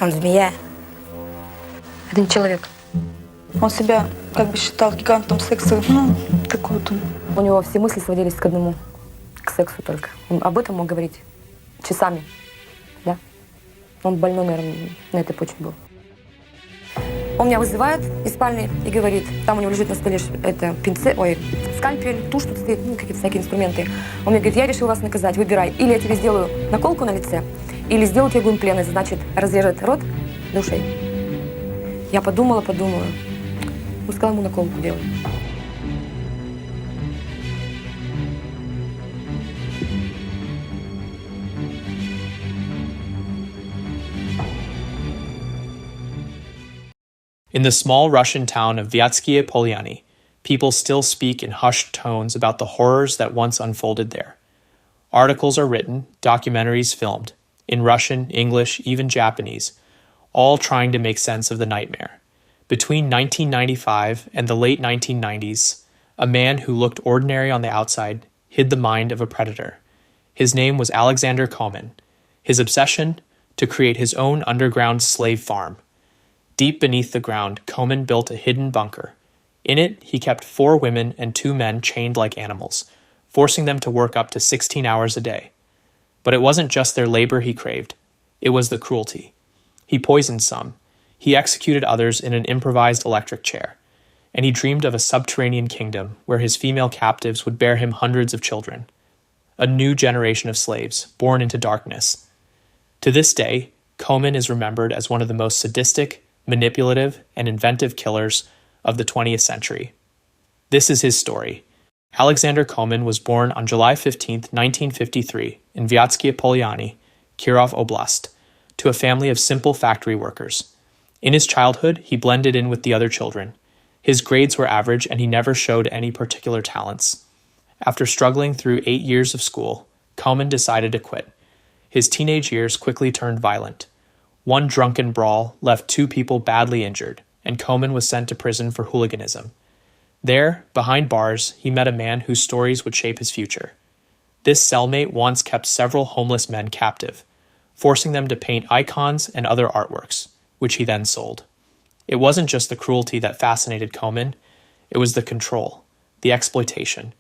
Он змея. Это не человек. Он себя как бы считал гигантом секса. Такой вот он. У него все мысли сводились к одному, к сексу только. Он об этом мог говорить часами, да? Он больной, наверное, на этой почве был. Он меня вызывает из спальни и говорит, там у него лежит на столе это скальпель, тушь тут стоит, какие-то всякие инструменты. Он мне говорит, я решил вас наказать, выбирай. Или я тебе сделаю наколку на лице, или сделаю тебе гумплен, значит, разрежет рот до ушей. Я подумала. Он сказал ему наколку делать. In the small Russian town of Vyatsky Polyani, people still speak in hushed tones about the horrors that once unfolded there. Articles are written, documentaries filmed, in Russian, English, even Japanese, all trying to make sense of the nightmare. Between 1995 and the late 1990s, a man who looked ordinary on the outside hid the mind of a predator. His name was Alexander Komin. His obsession? To create his own underground slave farm. Deep beneath the ground, Komin built a hidden bunker. In it, he kept 4 women and 2 men chained like animals, forcing them to work up to 16 hours a day. But it wasn't just their labor he craved. It was the cruelty. He poisoned some. He executed others in an improvised electric chair. And he dreamed of a subterranean kingdom where his female captives would bear him hundreds of children. A new generation of slaves, born into darkness. To this day, Komin is remembered as one of the most sadistic, manipulative, and inventive killers of the 20th century. This is his story. Alexander Komin was born on July 15, 1953, in Vyatsky Polyani, Kirov Oblast, to a family of simple factory workers. In his childhood, he blended in with the other children. His grades were average, and he never showed any particular talents. After struggling through 8 years of school, Komin decided to quit. His teenage years quickly turned violent. One drunken brawl left 2 people badly injured, and Komin was sent to prison for hooliganism. There, behind bars, he met a man whose stories would shape his future. This cellmate once kept several homeless men captive, forcing them to paint icons and other artworks, which he then sold. It wasn't just the cruelty that fascinated Komin, it was the control, the exploitation.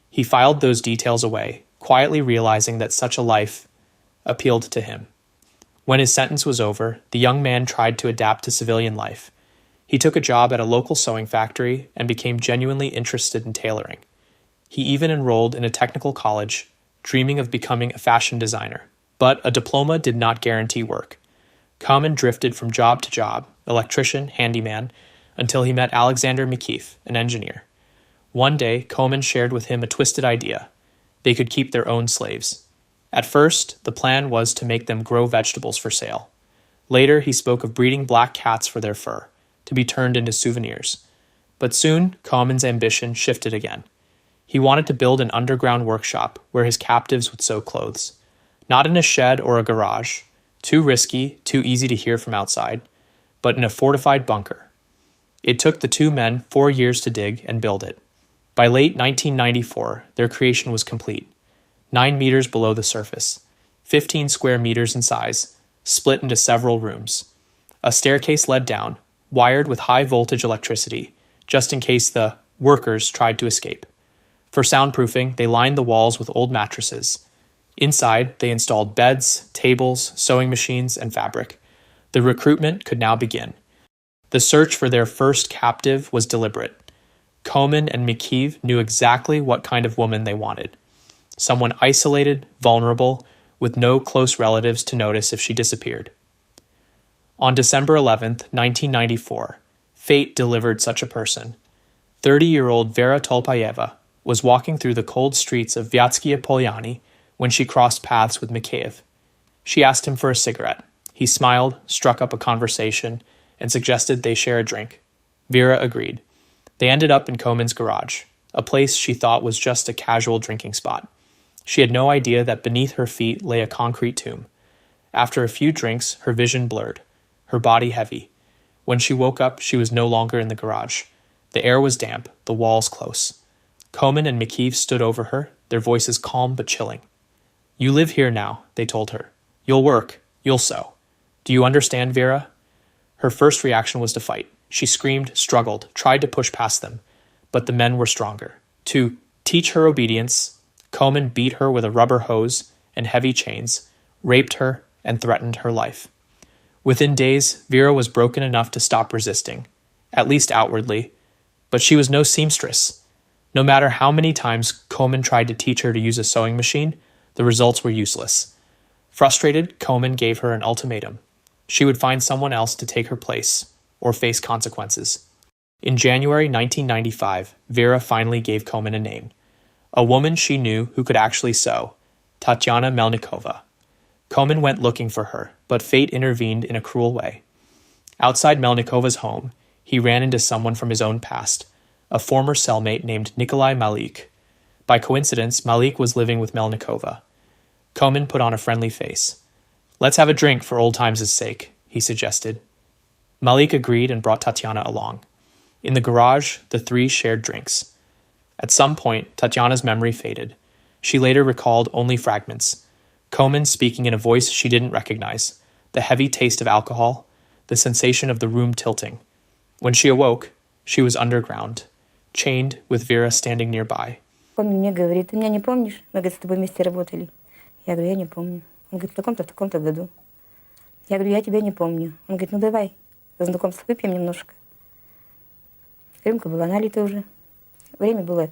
He filed those details away, quietly realizing that such a life appealed to him. When his sentence was over, the young man tried to adapt to civilian life. He took a job at a local sewing factory and became genuinely interested in tailoring. He even enrolled in a technical college, dreaming of becoming a fashion designer. But a diploma did not guarantee work. Komin drifted from job to job, electrician, handyman, until he met Alexander Mikheev, an engineer. One day, Komin shared with him a twisted idea. They could keep their own slaves. At first, the plan was to make them grow vegetables for sale. Later, he spoke of breeding black cats for their fur, to be turned into souvenirs. But soon, Komin's ambition shifted again. He wanted to build an underground workshop where his captives would sew clothes. Not in a shed or a garage, too risky, too easy to hear from outside, but in a fortified bunker. It took the 2 men 4 years to dig and build it. By late 1994, their creation was complete. 9 meters below the surface, 15 square meters in size, split into several rooms. A staircase led down, wired with high-voltage electricity, just in case the workers tried to escape. For soundproofing, they lined the walls with old mattresses. Inside, they installed beds, tables, sewing machines, and fabric. The recruitment could now begin. The search for their first captive was deliberate. Komin and Mikheev knew exactly what kind of woman they wanted. Someone isolated, vulnerable, with no close relatives to notice if she disappeared. On December 11th, 1994, fate delivered such a person. 30-year-old Vera Tolpayeva was walking through the cold streets of Vyatsky Polyani when she crossed paths with Mikheev. She asked him for a cigarette. He smiled, struck up a conversation, and suggested they share a drink. Vera agreed. They ended up in Komin's garage, a place she thought was just a casual drinking spot. She had no idea that beneath her feet lay a concrete tomb. After a few drinks, her vision blurred, her body heavy. When she woke up, she was no longer in the garage. The air was damp, the walls close. Komin and Mikheev stood over her, their voices calm but chilling. "You live here now," they told her. "You'll work, you'll sew. Do you understand, Vera? Her first reaction was to fight. She screamed, struggled, tried to push past them, but the men were stronger. To teach her obedience, Komin beat her with a rubber hose and heavy chains, raped her, and threatened her life. Within days, Vera was broken enough to stop resisting, at least outwardly, but she was no seamstress. No matter how many times Komin tried to teach her to use a sewing machine, the results were useless. Frustrated, Komin gave her an ultimatum. She would find someone else to take her place, or face consequences. In January 1995, Vera finally gave Komin a name. A woman she knew who could actually sew, Tatyana Melnikova. Komin went looking for her, but fate intervened in a cruel way. Outside Melnikova's home, he ran into someone from his own past, a former cellmate named Nikolai Malik. By coincidence, Malik was living with Melnikova. Komin put on a friendly face. "Let's have a drink for old times' sake," he suggested. Malik agreed and brought Tatyana along. In the garage, the three shared drinks. At some point, Tatyana's memory faded. She later recalled only fragments. Komin speaking in a voice she didn't recognize, the heavy taste of alcohol, the sensation of the room tilting. When she awoke, she was underground, chained with Vera standing nearby. Он мне говорит: "Ты меня не помнишь? Мы, говорит, с тобой вместе работали". Я говорю: "Я не помню". Он говорит: в таком-то году". Я говорю: "Я тебя не помню". Он говорит: "Ну давай, за знакомство выпьем немножко". Рюмка была налита уже. Время было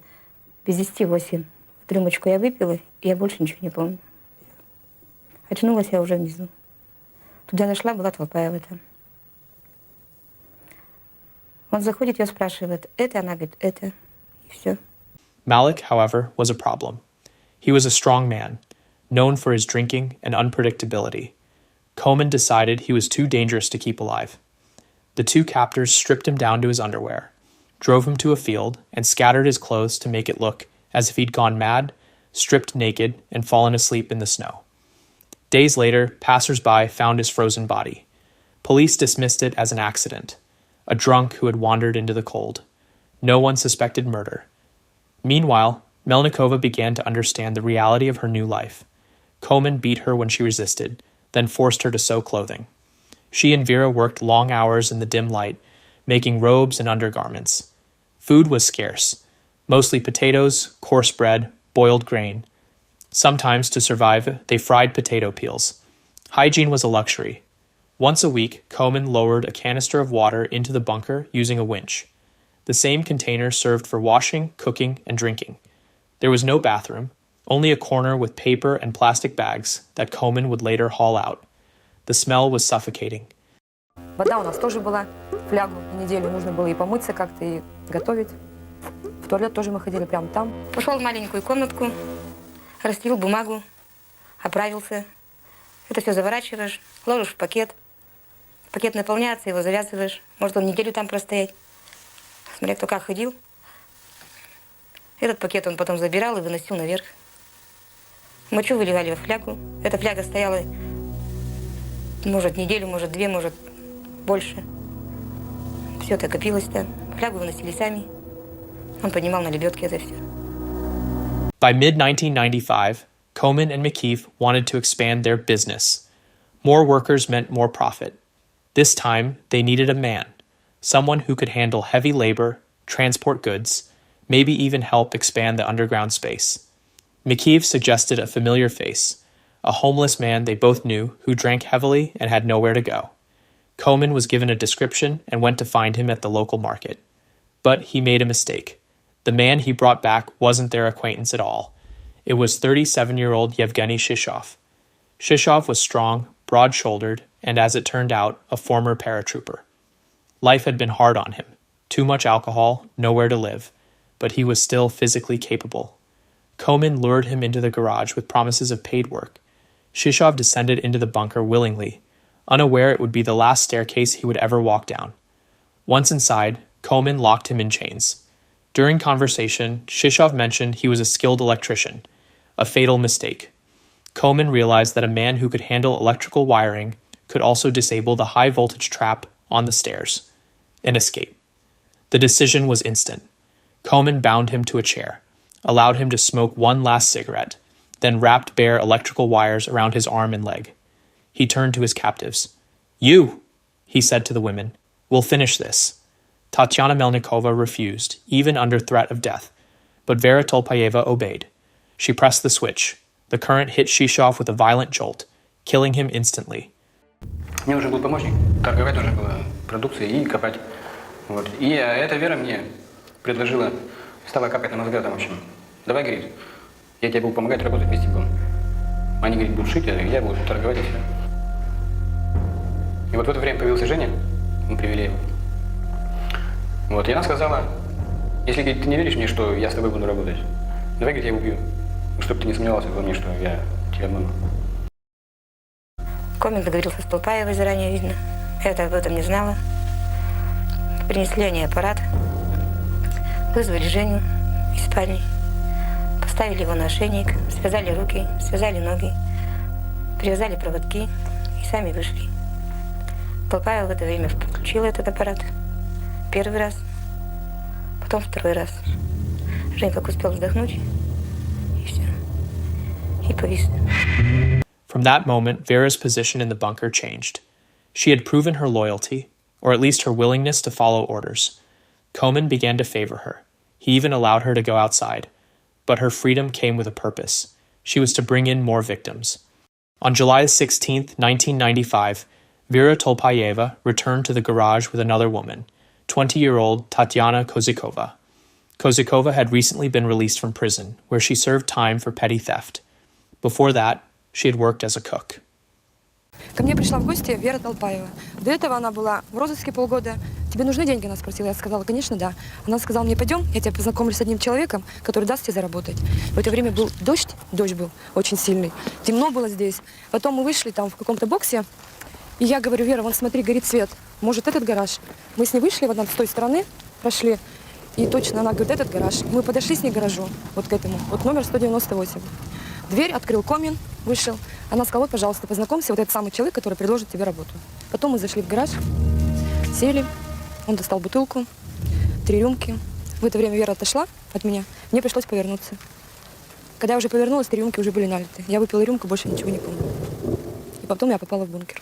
без 10:08. Рюмочку я выпила, и я больше ничего не помню. Очнулась я уже внизу. Туда зашла, была толпа в этом. Он заходит, ее спрашивает: "Это?" Она говорит: "Это". И все. Malik, however, was a problem. He was a strong man, known for his drinking and unpredictability. Komin decided he was too dangerous to keep alive. The two captors stripped him down to his underwear, drove him to a field, and scattered his clothes to make it look as if he'd gone mad, stripped naked, and fallen asleep in the snow. Days later, passers-by found his frozen body. Police dismissed it as an accident, a drunk who had wandered into the cold. No one suspected murder. Meanwhile, Melnikova began to understand the reality of her new life. Komin beat her when she resisted, then forced her to sew clothing. She and Vera worked long hours in the dim light, making robes and undergarments. Food was scarce, mostly potatoes, coarse bread, boiled grain. Sometimes, to survive, they fried potato peels. Hygiene was a luxury. Once a week, Komin lowered a canister of water into the bunker using a winch. The same container served for washing, cooking, and drinking. There was no bathroom, only a corner with paper and plastic bags that Komin would later haul out. The smell was suffocating. Вода у нас тоже была. Флягу на неделю нужно было и помыться как-то, и готовить. В туалет тоже мы ходили прямо там. Пошел в маленькую комнатку, расстелил бумагу, оправился. Это все заворачиваешь, ложишь в пакет. Пакет наполняется, его завязываешь. Может, он неделю там простоять. Смотря кто как ходил. Этот пакет он потом забирал и выносил наверх. Мочу выливали во флягу. Эта фляга стояла, может, неделю, может, две, может, больше. Все это копилось-то. Флягу выносили сами. Он поднимал на лебедке это все. By mid-1995, Komin and McKeith wanted to expand their business. More workers meant more profit. This time, they needed a man, someone who could handle heavy labor, transport goods, maybe even help expand the underground space. McKeith suggested a familiar face, a homeless man they both knew who drank heavily and had nowhere to go. Komin was given a description and went to find him at the local market. But he made a mistake. The man he brought back wasn't their acquaintance at all. It was 37-year-old Yevgeny Shishov. Shishov was strong, broad-shouldered, and as it turned out, a former paratrooper. Life had been hard on him. Too much alcohol, nowhere to live. But he was still physically capable. Komin lured him into the garage with promises of paid work. Shishov descended into the bunker willingly, unaware it would be the last staircase he would ever walk down. Once inside, Komin locked him in chains. During conversation, Shishov mentioned he was a skilled electrician, a fatal mistake. Komin realized that a man who could handle electrical wiring could also disable the high-voltage trap on the stairs and escape. The decision was instant. Komin bound him to a chair, allowed him to smoke one last cigarette, then wrapped bare electrical wires around his arm and leg. He turned to his captives. You, he said to the women, will finish this. Tatyana Melnikova refused, even under threat of death, but Vera Tolpayeva obeyed. She pressed the switch. The current hit Shishov with a violent jolt, killing him instantly. Мне нужен был помощник, торговать нужно было продукцией и копать. Вот. И эта Вера мне предложила, стала капать на мозга там, в общем. Давай, говорит, я тебе буду помогать работать вместе будем. Они, говорит, будут шить, а я буду торговать и все. И вот в это время появился Женя, мы привели его. Вот, и она сказала, если, говорит, ты не веришь мне, что я с тобой буду работать, давай, говорит, я его убью, чтобы ты не сомневался во мне, что я тебя обману. Комин договорился с Толпаевой, заранее видно. Я об этом не знала. Принесли они аппарат, вызвали Женю из спальни, поставили его на ошейник, связали руки, связали ноги, привязали проводки и сами вышли. Толпаева в это время подключила этот аппарат. Первый раз, потом второй раз. Женя как успел вздохнуть, и все. И повис. From that moment, Vera's position in the bunker changed. She had proven her loyalty, or at least her willingness to follow orders. Komin began to favor her. He even allowed her to go outside. But her freedom came with a purpose. She was to bring in more victims. On July 16, 1995, Vera Tolpayeva returned to the garage with another woman, 20-year-old Tatyana Kozikova. Kozikova had recently been released from prison, where she served time for petty theft. Before that, she had worked as a cook. Ко мне пришла в гости Вера Толпаева. До этого она была в розыске полгода. Тебе нужны деньги? Она спросила. Я сказала, конечно, да. Она сказала мне, пойдем, я тебя познакомлю с одним человеком, который даст тебе заработать. В это время был дождь был очень сильный. Темно было здесь. Потом мы вышли там в каком-то боксе. И я говорю, Вера, вон смотри, горит свет. Может, этот гараж? Мы с ней вышли вот с той стороны, прошли. И точно она говорит, этот гараж. Мы подошли с ней к гаражу, вот к этому. Вот номер 198. Дверь открыл Комин, вышел. Она сказала, вот, пожалуйста, познакомься, вот этот самый человек, который предложит тебе работу. Потом мы зашли в гараж, сели, он достал бутылку, 3 рюмки. В это время Вера отошла от меня, мне пришлось повернуться. Когда я уже повернулась, 3 рюмки уже были налиты. Я выпила рюмку, больше ничего не помню. И потом я попала в бункер.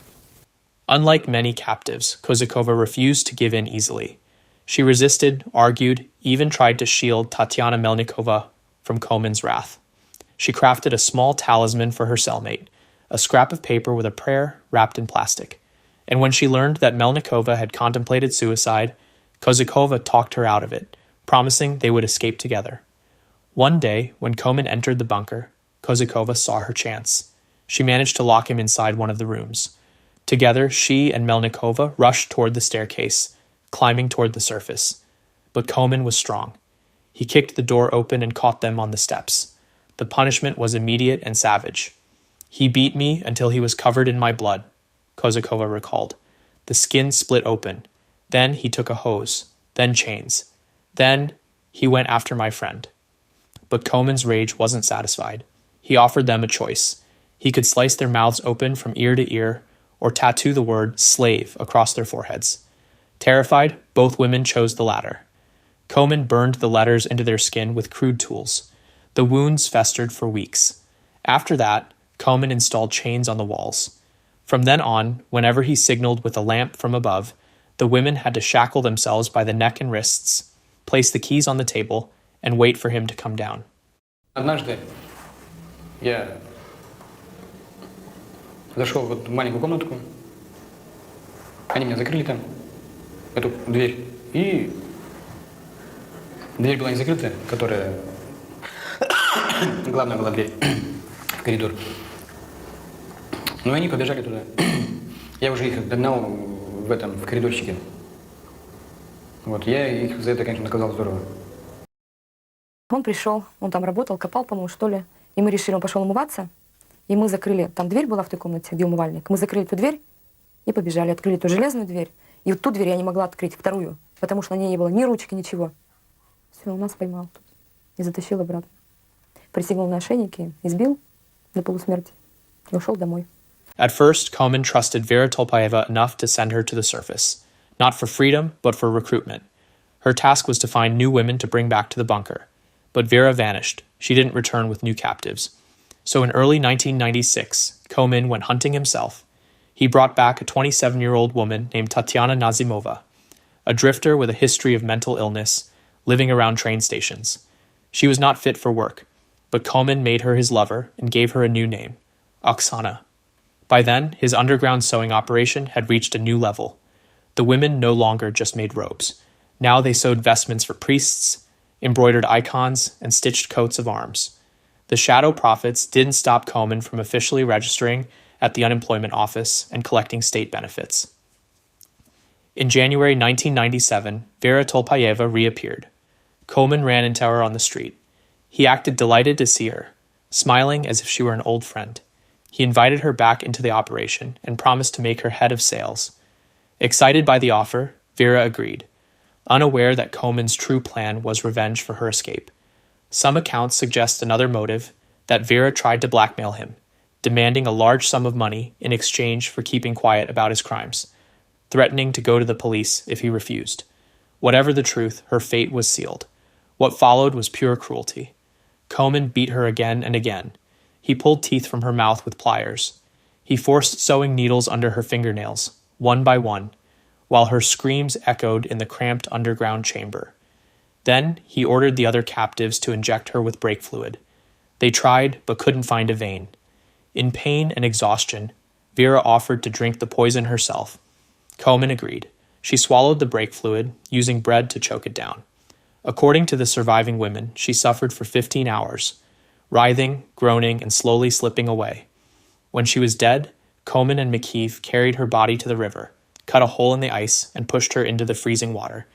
Unlike many captives, Kozikova refused to give in easily. She resisted, argued, even tried to shield Tatyana Melnikova from Komin's wrath. She crafted a small talisman for her cellmate, a scrap of paper with a prayer wrapped in plastic. And when she learned that Melnikova had contemplated suicide, Kozikova talked her out of it, promising they would escape together. One day, when Komin entered the bunker, Kozikova saw her chance. She managed to lock him inside one of the rooms. Together, she and Melnikova rushed toward the staircase, climbing toward the surface. But Komin was strong. He kicked the door open and caught them on the steps. The punishment was immediate and savage. He beat me until he was covered in my blood, Kozikova recalled. The skin split open. Then he took a hose, then chains. Then he went after my friend. But Komin's rage wasn't satisfied. He offered them a choice. He could slice their mouths open from ear to ear, or tattoo the word slave across their foreheads. Terrified, both women chose the latter. Komin burned the letters into their skin with crude tools. The wounds festered for weeks. After that, Komin installed chains on the walls. From then on, whenever he signaled with a lamp from above, the women had to shackle themselves by the neck and wrists, place the keys on the table, and wait for him to come down. Однажды я зашел вот в маленькую комнатку, они меня закрыли там, эту дверь, и дверь была не закрытая, которая... Главная была дверь в коридор. Ну, они побежали туда. Я уже их догнал в коридорчике. Вот, я их за это, конечно, наказал здорово. Он пришел, он там работал, копал, по-моему, что ли. И мы решили, он пошел умываться. И мы закрыли, там дверь была в той комнате, где умывальник. Мы закрыли эту дверь и побежали, открыли ту железную дверь. И вот ту дверь я не могла открыть, вторую, потому что на ней не было ни ручки, ничего. Все, он нас поймал тут и затащил обратно. Пристегнул на ошейнике, избил до полусмерти и ушел домой. At first, Komin trusted Vera Tolpayeva enough to send her to the surface, not for freedom, but for recruitment. Her task was to find new women to bring back to the bunker. But Vera vanished. She didn't return with new captives. So in early 1996, Komin went hunting himself. He brought back a 27-year-old woman named Tatyana Nazimova, a drifter with a history of mental illness, living around train stations. She was not fit for work, but Komin made her his lover and gave her a new name, Oksana. By then, his underground sewing operation had reached a new level. The women no longer just made robes. Now they sewed vestments for priests, embroidered icons, and stitched coats of arms. The shadow prophets didn't stop Komin from officially registering at the unemployment office and collecting state benefits. In January 1997, Vera Tolpayeva reappeared. Komin ran into her on the street. He acted delighted to see her, smiling as if she were an old friend. He invited her back into the operation and promised to make her head of sales. Excited by the offer, Vera agreed, unaware that Komin's true plan was revenge for her escape. Some accounts suggest another motive, that Vera tried to blackmail him, demanding a large sum of money in exchange for keeping quiet about his crimes, threatening to go to the police if he refused. Whatever the truth, her fate was sealed. What followed was pure cruelty. Komin beat her again and again. He pulled teeth from her mouth with pliers. He forced sewing needles under her fingernails, one by one, while her screams echoed in the cramped underground chamber. Then he ordered the other captives to inject her with brake fluid. They tried, but couldn't find a vein. In pain and exhaustion, Vera offered to drink the poison herself. Komin agreed. She swallowed the brake fluid, using bread to choke it down. According to the surviving women, she suffered for 15 hours, writhing, groaning, and slowly slipping away. When she was dead, Komin and McKeith carried her body to the river, cut a hole in the ice, and pushed her into the freezing water.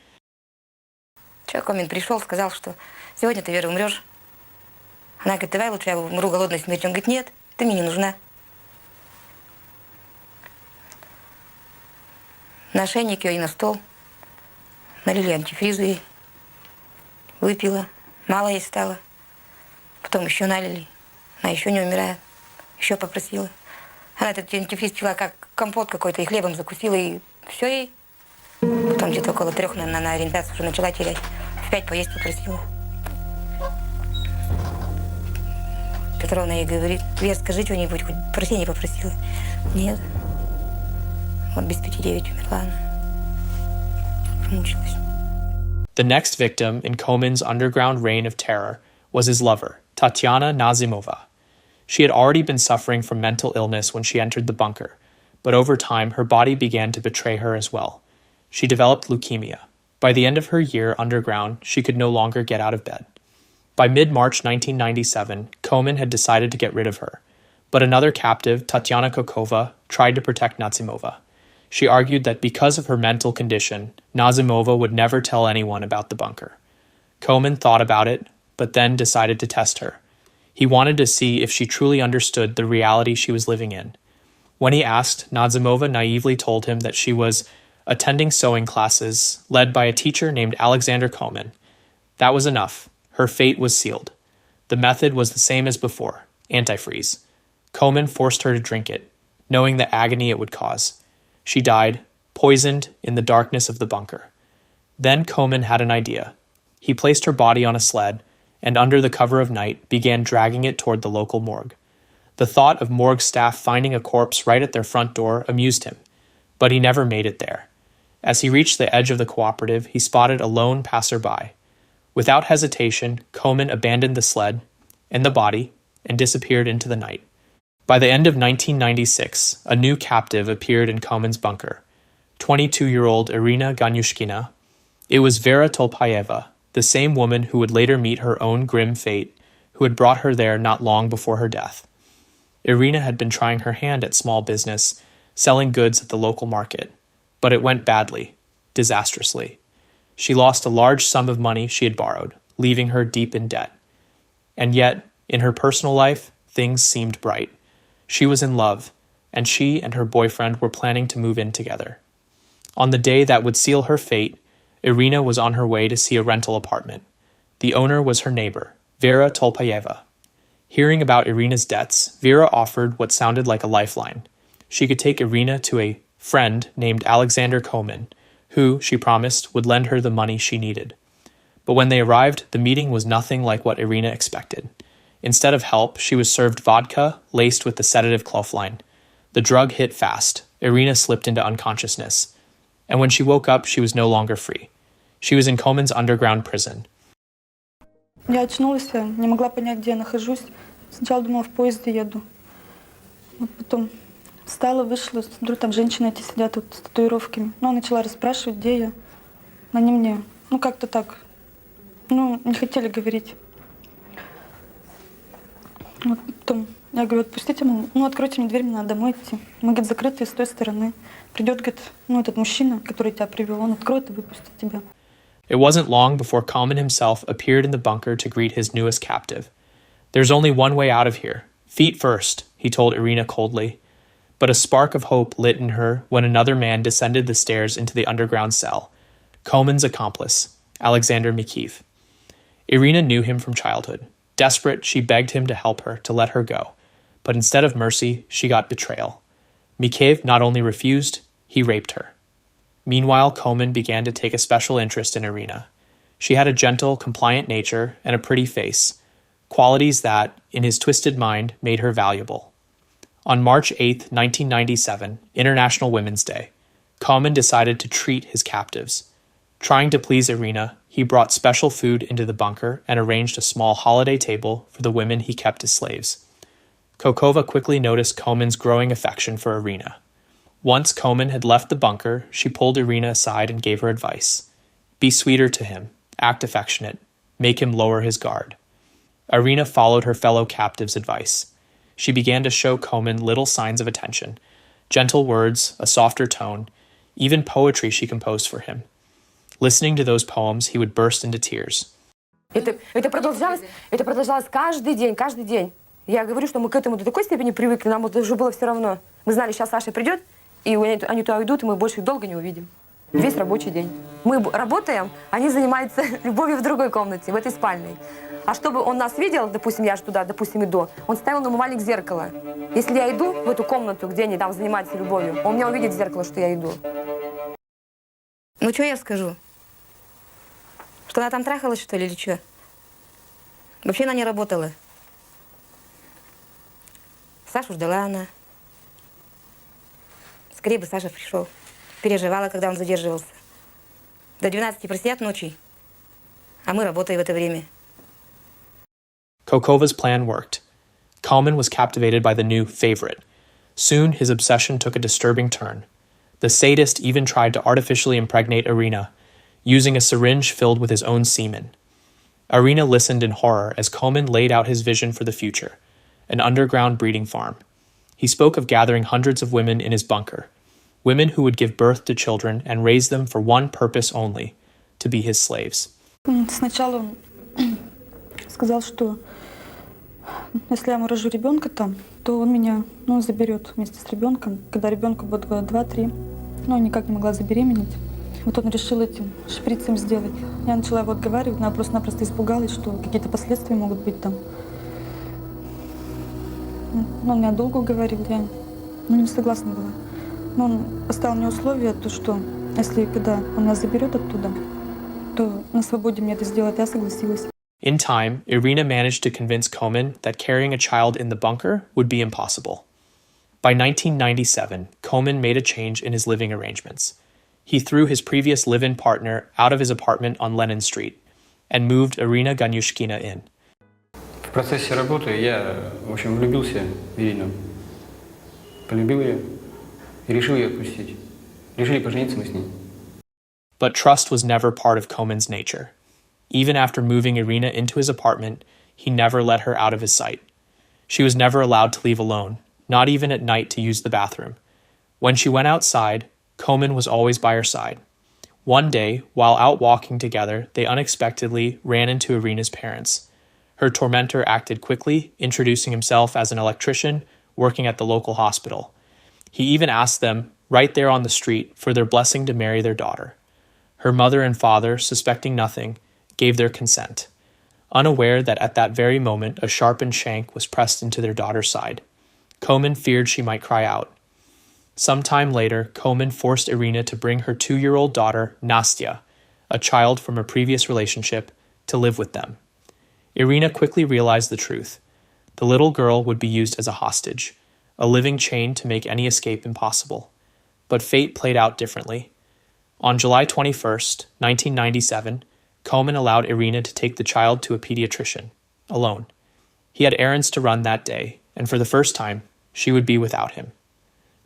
Комин пришел, сказал, что сегодня ты, Вера, умрешь. Она говорит, давай лучше я умру голодной смертью. Он говорит, нет, ты мне не нужна. На ошейник ее и на стол. Налили антифризу ей. Выпила. Мало ей стало. Потом еще налили. Она еще не умирает. Еще попросила. Она этот антифриз пила как компот какой-то, и хлебом закусила, и все ей. Потом где-то около 3, наверное, на ориентацию уже начала терять. В 5 поесть попросила. Петровна ей говорит, Вер, скажи что-нибудь, хоть прощения попросила. Нет. Вот без 5-9 умерла она. Мучилась. The next victim in Komin's underground reign of terror was his lover, Tatyana Nazimova. She had already been suffering from mental illness when she entered the bunker, but over time her body began to betray her as well. She developed leukemia. By the end of her year underground, she could no longer get out of bed. By mid-March 1997, Komin had decided to get rid of her, but another captive, Tatyana Kokova, tried to protect Nazimova. She argued that because of her mental condition, Nazimova would never tell anyone about the bunker. Komin thought about it, but then decided to test her. He wanted to see if she truly understood the reality she was living in. When he asked, Nazimova naively told him that she was attending sewing classes led by a teacher named Alexander Komin. That was enough. Her fate was sealed. The method was the same as before, antifreeze. Komin forced her to drink it, knowing the agony it would cause. She died, poisoned in the darkness of the bunker. Then Komin had an idea. He placed her body on a sled and under the cover of night began dragging it toward the local morgue. The thought of morgue staff finding a corpse right at their front door amused him, but he never made it there. As he reached the edge of the cooperative, he spotted a lone passerby. Without hesitation, Komin abandoned the sled and the body and disappeared into the night. By the end of 1996, a new captive appeared in Komin's bunker, 22-year-old Irina Ganyushkina. It was Vera Tolpayeva, the same woman who would later meet her own grim fate, who had brought her there not long before her death. Irina had been trying her hand at small business, selling goods at the local market, but it went badly, disastrously. She lost a large sum of money she had borrowed, leaving her deep in debt. And yet, in her personal life, things seemed bright. She was in love, and she and her boyfriend were planning to move in together. On the day that would seal her fate, Irina was on her way to see a rental apartment. The owner was her neighbor, Vera Tolpayeva. Hearing about Irina's debts, Vera offered what sounded like a lifeline. She could take Irina to a friend named Alexander Komin, who, she promised, would lend her the money she needed. But when they arrived, the meeting was nothing like what Irina expected. Instead of help, she was served vodka laced with the sedative clofline. The drug hit fast, Irina slipped into unconsciousness, and when she woke up, she was no longer free. She was in Komin's underground prison. Я очнулась, не могла понять, где я нахожусь. Сначала думала, в поезде еду. Вот потом встала, вышла, смотрю, там женщины эти сидят вот с татуировками. Ну, начала расспрашивать, где я. Они мне, как-то так, не хотели говорить. Вот потом я говорю, отпустите меня, откройте мне дверь, мне надо домой идти. Мы, говорит, закрытые с той стороны. Придет, говорит, этот мужчина, который тебя привел, он откроет и выпустит тебя. It wasn't long before Komin himself appeared in the bunker to greet his newest captive. There's only one way out of here. Feet first, he told Irina coldly. But a spark of hope lit in her when another man descended the stairs into the underground cell. Komin's accomplice, Alexander Mikheev. Irina knew him from childhood. Desperate, she begged him to help her, to let her go. But instead of mercy, she got betrayal. Mikheev not only refused, he raped her. Meanwhile, Komin began to take a special interest in Irina. She had a gentle, compliant nature and a pretty face, qualities that, in his twisted mind, made her valuable. On March 8, 1997, International Women's Day, Komin decided to treat his captives. Trying to please Irina, he brought special food into the bunker and arranged a small holiday table for the women he kept as slaves. Kokova quickly noticed Komin's growing affection for Irina. Once Komin had left the bunker, she pulled Irina aside and gave her advice. Be sweeter to him, act affectionate, make him lower his guard. Irina followed her fellow captives' advice. She began to show Komin little signs of attention, gentle words, a softer tone, even poetry she composed for him. Listening to those poems, he would burst into tears. Это продолжалось каждый день. Я говорю, что мы к этому до такой степени привыкли, нам уже было все равно. Мы знали, сейчас Саша придет, и они туда уйдут, и мы больше их долго не увидим. Весь рабочий день. Мы работаем, они занимаются любовью в другой комнате, в этой спальной. А чтобы он нас видел, допустим, я же туда, иду, он ставил на умывальник зеркало. Если я иду в эту комнату, где они там занимаются любовью, он меня увидит в зеркало, что я иду. Ну, что я скажу? Что она там трахалась, что ли, или что? Вообще она не работала. Сашу ждала она. Скорее бы Саша пришел. Переживала, когда он задерживался. До 12 просидят ночи, а мы работаем в это время. Kokova's plan worked. Komin was captivated by the new favorite. Soon, his obsession took a disturbing turn. The sadist even tried to artificially impregnate Irina, using a syringe filled with his own semen. Irina listened in horror as Komin laid out his vision for the future, an underground breeding farm. He spoke of gathering hundreds of women in his bunker, women who would give birth to children and raise them for one purpose only, to be his slaves. Сначала он сказал, что если я ему рожу ребенка там, то он меня заберет вместе с ребенком, когда ребенку будет года 2-3. Но я никак не могла забеременеть. Вот он решил этим шприцем сделать. Я начала его отговаривать, но я просто-напросто испугалась, что какие-то последствия могут быть там. Он меня долго уговорил, я не согласна была. Но он поставил мне условие, то, что если когда он нас заберет оттуда, то на свободе мне это сделать, я согласилась. In time, Irina managed to convince Komin that carrying a child in the bunker would be impossible. By 1997, Komin made a change in his living arrangements. He threw his previous live-in partner out of his apartment on Lenin Street and moved Irina Ganyushkina in. В процессе работы я, в общем, влюбился в Ирину. Полюбил ее и решил ее отпустить. Решили пожениться мы с ней. But trust was never part of Komin's nature. Even after moving Irina into his apartment, he never let her out of his sight. She was never allowed to leave alone, not even at night to use the bathroom. When she went outside, Komin was always by her side. One day, while out walking together, they unexpectedly ran into Irina's parents. Her tormentor acted quickly, introducing himself as an electrician working at the local hospital. He even asked them, right there on the street, for their blessing to marry their daughter. Her mother and father, suspecting nothing, gave their consent, unaware that at that very moment a sharpened shank was pressed into their daughter's side. Komin feared she might cry out. Sometime later, Komin forced Irina to bring her 2-year-old daughter, Nastya, a child from a previous relationship, to live with them. Irina quickly realized the truth. The little girl would be used as a hostage, a living chain to make any escape impossible. but fate played out differently. On July 21st, 1997, Komin allowed Irina to take the child to a pediatrician, alone. He had errands to run that day, and for the first time, she would be without him.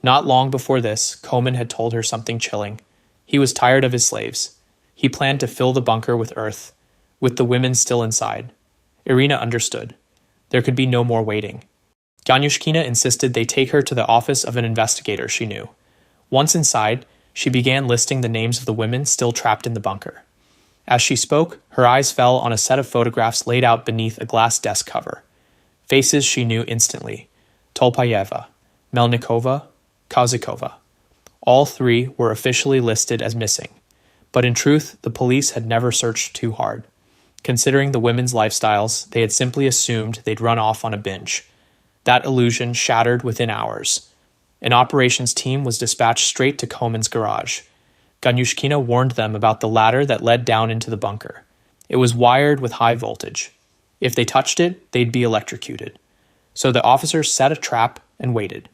Not long before this, Komin had told her something chilling. He was tired of his slaves. He planned to fill the bunker with earth, with the women still inside. Irina understood. There could be no more waiting. Ganyushkina insisted they take her to the office of an investigator she knew. Once inside, she began listing the names of the women still trapped in the bunker. As she spoke, her eyes fell on a set of photographs laid out beneath a glass desk cover. Faces she knew instantly: Tolpayeva, Melnikova, Kozikova. All three were officially listed as missing, but in truth, the police had never searched too hard. Considering the women's lifestyles, they had simply assumed they'd run off on a binge. That illusion shattered within hours. An operations team was dispatched straight to Komin's garage. Ganyushkina warned them about the ladder that led down into the bunker. It was wired with high voltage. If they touched it, they'd be electrocuted. So the officers set a trap and waited.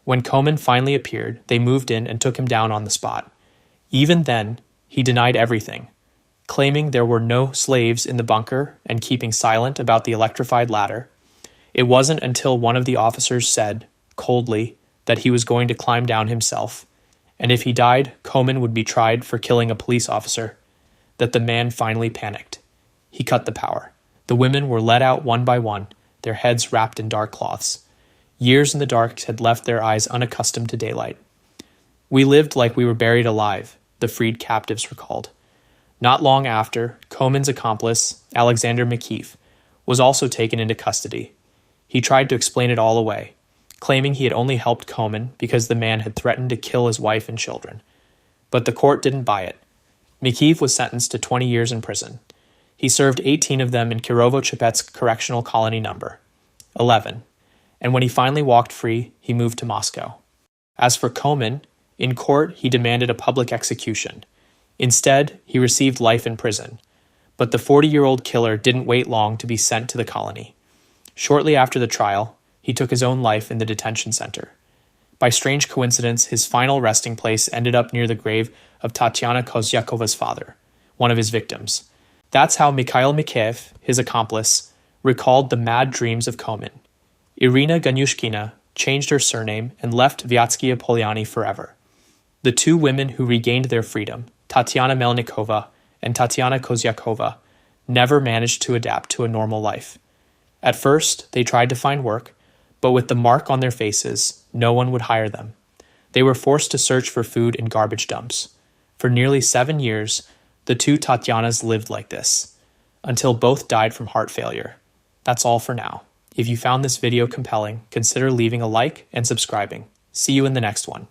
When Komin finally appeared, they moved in and took him down on the spot. Even then, he denied everything, claiming there were no slaves in the bunker and keeping silent about the electrified ladder. It wasn't until one of the officers said, coldly, that he was going to climb down himself, and if he died, Komin would be tried for killing a police officer, that the man finally panicked. He cut the power. The women were led out one by one, their heads wrapped in dark cloths. Years in the dark had left their eyes unaccustomed to daylight. We lived like we were buried alive, the freed captives recalled. Not long after, Komin's accomplice, Alexander Mikheev, was also taken into custody. He tried to explain it all away, claiming he had only helped Komin because the man had threatened to kill his wife and children. But the court didn't buy it. Mikheev was sentenced to 20 years in prison. He served 18 of them in Kirovo-Chapetsk Correctional Colony Number 11, and when he finally walked free, he moved to Moscow. As for Komin, in court he demanded a public execution. Instead, he received life in prison. But the 40-year-old killer didn't wait long to be sent to the colony. Shortly after the trial, he took his own life in the detention center. By strange coincidence, his final resting place ended up near the grave of Tatyana Kozyakova's father, one of his victims. That's how Mikhail Mikheev, his accomplice, recalled the mad dreams of Komin. Irina Ganyushkina changed her surname and left Vyatskia Polyani forever. The two women who regained their freedom, Tatyana Melnikova and Tatyana Kozyakova, never managed to adapt to a normal life. At first, they tried to find work, but with the mark on their faces, no one would hire them. They were forced to search for food in garbage dumps. For nearly 7 years, the two Tatyanas lived like this, until both died from heart failure. That's all for now. If you found this video compelling, consider leaving a like and subscribing. See you in the next one.